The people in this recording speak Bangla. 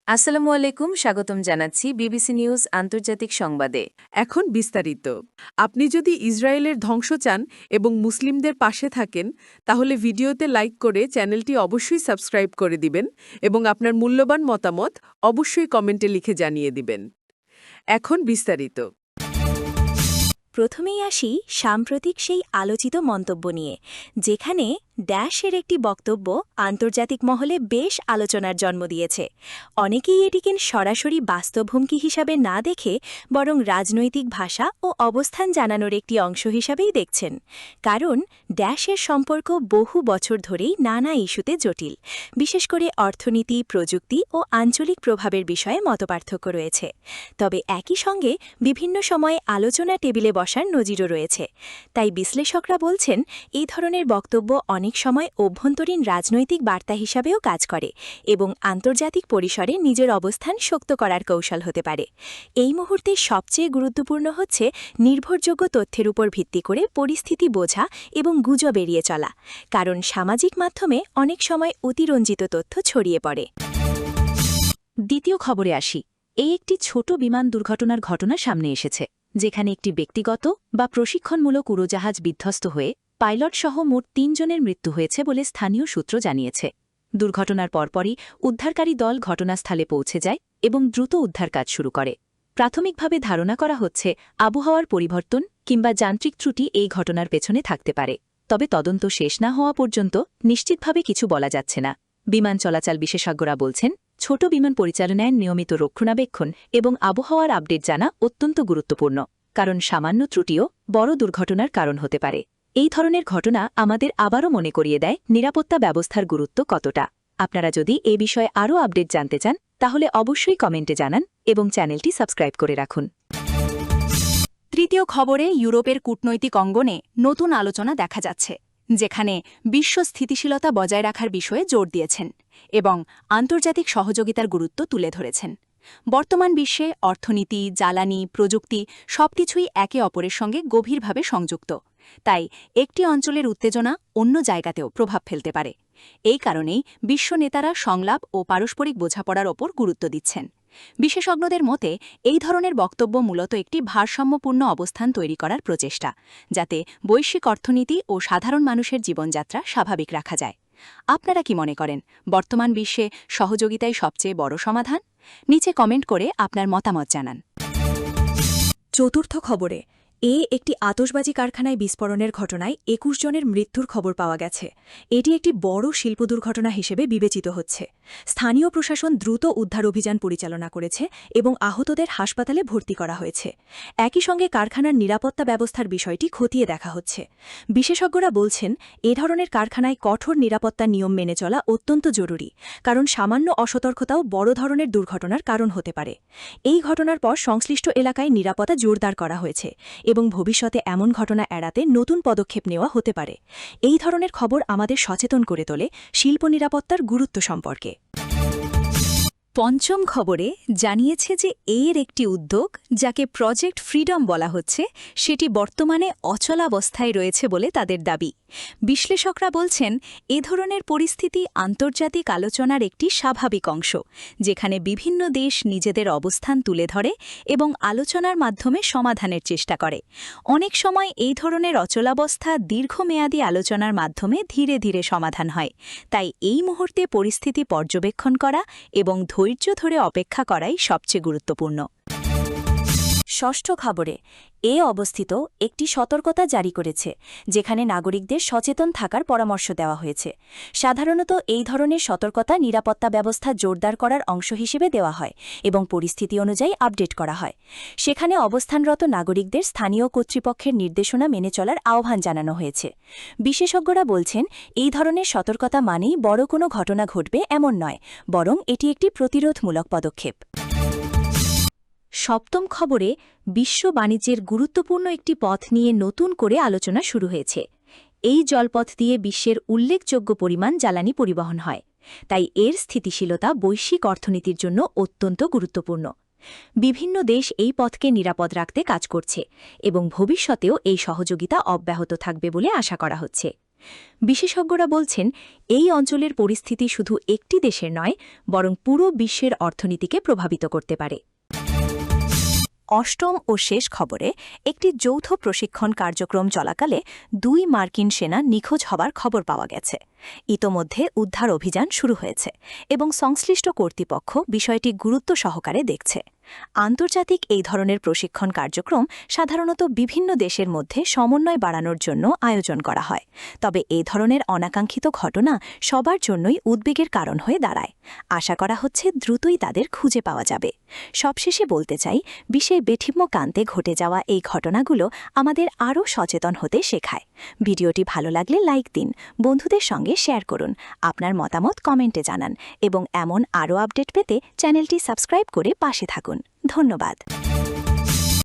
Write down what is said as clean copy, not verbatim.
আসসালামু আলাইকুম, স্বাগতম জানাচ্ছি বিবিসি নিউজ আন্তর্জাতিক সংবাদে। এখন বিস্তারিত। আপনি যদি ইসরায়েলের ধ্বংস চান এবং মুসলিমদের পাশে থাকেন, তাহলে ভিডিওতে লাইক করে চ্যানেলটি অবশ্যই সাবস্ক্রাইব করে দিবেন এবং আপনার মূল্যবান মতামত অবশ্যই কমেন্টে লিখে জানিয়ে দিবেন। এখন বিস্তারিত। প্রথমেই আসি সাম্প্রতিক সেই আলোচিত মন্তব্য নিয়ে, যেখানে ড্যাশের একটি বক্তব্য আন্তর্জাতিক মহলে বেশ আলোচনার জন্ম দিয়েছে। অনেকেই এটিকে সরাসরি বাস্তব হুমকি হিসাবে না দেখে বরং রাজনৈতিক ভাষা ও অবস্থান জানানোর একটি অংশ হিসাবেই দেখছেন। কারণ ড্যাশের সম্পর্ক বহু বছর ধরেই নানা ইস্যুতে জটিল, বিশেষ করে অর্থনীতি, প্রযুক্তি ও আঞ্চলিক প্রভাবের বিষয়ে মতপার্থক্য রয়েছে। তবে একই সঙ্গে বিভিন্ন সময়ে আলোচনা টেবিলে বসার নজিরও রয়েছে। তাই বিশ্লেষকরা বলছেন, এই ধরনের বক্তব্য অনেক সময় অভ্যন্তরীণ রাজনৈতিক বার্তা হিসাবেও কাজ করে এবং আন্তর্জাতিক পরিসরে নিজের অবস্থান শক্ত করার কৌশল হতে পারে। এই মুহূর্তে সবচেয়ে গুরুত্বপূর্ণ হচ্ছে নির্ভরযোগ্য তথ্যের উপর ভিত্তি করে পরিস্থিতি বোঝা এবং গুজব এড়িয়ে চলা, কারণ সামাজিক মাধ্যমে অনেক সময় অতিরঞ্জিত তথ্য ছড়িয়ে পড়ে। দ্বিতীয় খবরে আসি। এই একটি ছোট বিমান দুর্ঘটনার ঘটনা সামনে এসেছে, যেখানে একটি ব্যক্তিগত বা প্রশিক্ষণমূলক উড়োজাহাজ বিধ্বস্ত হয়ে পাইলটসহ মোট ৩ জনের মৃত্যু হয়েছে বলে স্থানীয় সূত্র জানিয়েছে। দুর্ঘটনার পরপরই উদ্ধারকারী দল ঘটনাস্থলে পৌঁছে যায় এবং দ্রুত উদ্ধার কাজ শুরু করে। প্রাথমিকভাবে ধারণা করা হচ্ছে আবহাওয়ার পরিবর্তন কিংবা যান্ত্রিক ত্রুটি এই ঘটনার পেছনে থাকতে পারে, তবে তদন্ত শেষ না হওয়া পর্যন্ত নিশ্চিতভাবে কিছু বলা যাচ্ছে না। বিমান চলাচল বিশেষজ্ঞরা বলছেন, ছোট বিমান পরিচালনায় নিয়মিত রক্ষণাবেক্ষণ এবং আবহাওয়ার আপডেট জানা অত্যন্ত গুরুত্বপূর্ণ, কারণ সামান্য ত্রুটিও বড় দুর্ঘটনার কারণ হতে পারে। এই ধরনের ঘটনা আমাদের আবারও মনে করিয়ে দেয় নিরাপত্তা ব্যবস্থার গুরুত্ব কতটা। আপনারা যদি এ বিষয়ে আরও আপডেট জানতে চান, তাহলে অবশ্যই কমেন্টে জানান এবং চ্যানেলটি সাবস্ক্রাইব করে রাখুন। তৃতীয় খবরে ইউরোপের কূটনৈতিক অঙ্গনে নতুন আলোচনা দেখা যাচ্ছে, যেখানে বিশ্ব স্থিতিশীলতা বজায় রাখার বিষয়ে জোর দিয়েছেন এবং আন্তর্জাতিক সহযোগিতার গুরুত্ব তুলে ধরেছেন। বর্তমান বিশ্বে অর্থনীতি, জ্বালানি, প্রযুক্তি সবকিছুই একে অপরের সঙ্গে গভীরভাবে সংযুক্ত। তাই একটি অঞ্চলের উত্তেজনা অন্য জায়গাতেও প্রভাব ফেলতে পারে। এই কারণেই বিশ্ব নেতারা সংলাপ ও পারস্পরিক বোঝাপড়ার ওপর গুরুত্ব দিচ্ছেন। বিশেষজ্ঞদের মতে, এই ধরনের বক্তব্য মূলত একটি ভারসাম্যপূর্ণ অবস্থান তৈরি করার প্রচেষ্টা, যাতে বৈশ্বিক অর্থনীতি ও সাধারণ মানুষের জীবনযাত্রা স্বাভাবিক রাখা যায়। আপনারা কি মনে করেন, বর্তমান বিশ্বে সহযোগিতাই সবচেয়ে বড় সমাধান? নিচে কমেন্ট করে আপনার মতামত জানান। চতুর্থ খবরে একটি আতশবাজি কারখানায় বিস্ফোরণের ঘটনায় ২১ জনের মৃত্যুর খবর পাওয়া গেছে। এটি একটি বড় শিল্প দুর্ঘটনা হিসেবে বিবেচিত হচ্ছে। স্থানীয় প্রশাসন দ্রুত উদ্ধার অভিযান পরিচালনা করেছে এবং আহতদের হাসপাতালে ভর্তি করা হয়েছে। একই সঙ্গে কারখানার নিরাপত্তা ব্যবস্থার বিষয়টি খতিয়ে দেখা হচ্ছে। বিশেষজ্ঞরা বলছেন, এ ধরনের কারখানায় কঠোর নিরাপত্তা নিয়ম মেনে চলা অত্যন্ত জরুরি, কারণ সামান্য অসতর্কতাও বড় ধরনের দুর্ঘটনার কারণ হতে পারে। এই ঘটনার পর সংশ্লিষ্ট এলাকায় নিরাপত্তা জোরদার করা হয়েছে এবং ভবিষ্যতে এমন ঘটনা এড়াতে নতুন পদক্ষেপ নেওয়া হতে পারে। এই ধরনের খবর আমাদের সচেতন করে তোলে শিল্প নিরাপত্তার গুরুত্ব সম্পর্কে। পঞ্চম খবরে জানিয়েছে যে একটি উদ্যোগ, যাকে প্রজেক্ট ফ্রিডম বলা হচ্ছে, সেটি বর্তমানে অচলাবস্থায় রয়েছে বলে তাদের দাবি। বিশ্লেষকরা বলছেন, এ ধরনের পরিস্থিতি আন্তর্জাতিক আলোচনার একটি স্বাভাবিক অংশ, যেখানে বিভিন্ন দেশ নিজেদের অবস্থান তুলে ধরে এবং আলোচনার মাধ্যমে সমাধানের চেষ্টা করে। অনেক সময় এই ধরনের অচলাবস্থা দীর্ঘমেয়াদী আলোচনার মাধ্যমে ধীরে ধীরে সমাধান হয়। তাই এই মুহূর্তে পরিস্থিতি পর্যবেক্ষণ করা এবং ধৈর্য ধরে অপেক্ষা করাই সবচেয়ে গুরুত্বপূর্ণ। ষষ্ঠ খবরে অবস্থিত একটি সতর্কতা জারি করেছে, যেখানে নাগরিকদের সচেতন থাকার পরামর্শ দেওয়া হয়েছে। সাধারণত এই ধরনের সতর্কতা নিরাপত্তা ব্যবস্থা জোরদার করার অংশ হিসেবে দেওয়া হয় এবং পরিস্থিতি অনুযায়ী আপডেট করা হয়। সেখানে অবস্থানরত নাগরিকদের স্থানীয় কর্তৃপক্ষের নির্দেশনা মেনে চলার আহ্বান জানানো হয়েছে। বিশেষজ্ঞরা বলছেন, এই ধরনের সতর্কতা মানেই বড় কোনো ঘটনা ঘটবে এমন নয়, বরং এটি একটি প্রতিরোধমূলক পদক্ষেপ। সপ্তম খবরে বিশ্ব বাণিজ্যের গুরুত্বপূর্ণ একটি পথ নিয়ে নতুন করে আলোচনা শুরু হয়েছে। এই জলপথ দিয়ে বিশ্বের উল্লেখযোগ্য পরিমাণ জ্বালানি পরিবহন হয়, তাই এর স্থিতিশীলতা বৈশ্বিক অর্থনীতির জন্য অত্যন্ত গুরুত্বপূর্ণ। বিভিন্ন দেশ এই পথকে নিরাপদ রাখতে কাজ করছে এবং ভবিষ্যতেও এই সহযোগিতা অব্যাহত থাকবে বলে আশা করা হচ্ছে। বিশেষজ্ঞরা বলছেন এই অঞ্চলের পরিস্থিতি শুধু একটি দেশের নয় বরং পুরো বিশ্বের অর্থনীতিকে প্রভাবিত করতে পারে। অষ্টম ও শেষ খবরে একটি যৌথ প্রশিক্ষণ কার্যক্রম চলাকালে 2 মার্কিন সেনা নিখোঁজ হবার খবর পাওয়া গেছে। ইতোমধ্যে উদ্ধার অভিযান শুরু হয়েছে এবং সংশ্লিষ্ট কর্তৃপক্ষ বিষয়টি গুরুত্ব সহকারে দেখছে। আন্তর্জাতিক এই ধরনের প্রশিক্ষণ কার্যক্রম সাধারণত বিভিন্ন দেশের মধ্যে সমন্বয় বাড়ানোর জন্য আয়োজন করা হয়, তবে এই ধরনের অনাকাঙ্ক্ষিত ঘটনা সবার জন্যই উদ্বেগের কারণ হয়ে দাঁড়ায়। আশা করা হচ্ছে দ্রুতই তাদের খুঁজে পাওয়া যাবে। সবশেষে বলতে চাই, বিশ্বের বেঠিম্য কান্তে ঘটে যাওয়া এই ঘটনাগুলো আমাদের আরও সচেতন হতে শেখায়। ভিডিওটি ভালো লাগলে লাইক দিন, বন্ধুদের সঙ্গে শেয়ার করুন, আপনার মতামত কমেন্টে জানান এবং এমন আরও আপডেট পেতে চ্যানেলটি সাবস্ক্রাইব করে পাশে থাকুন। ধন্যবাদ।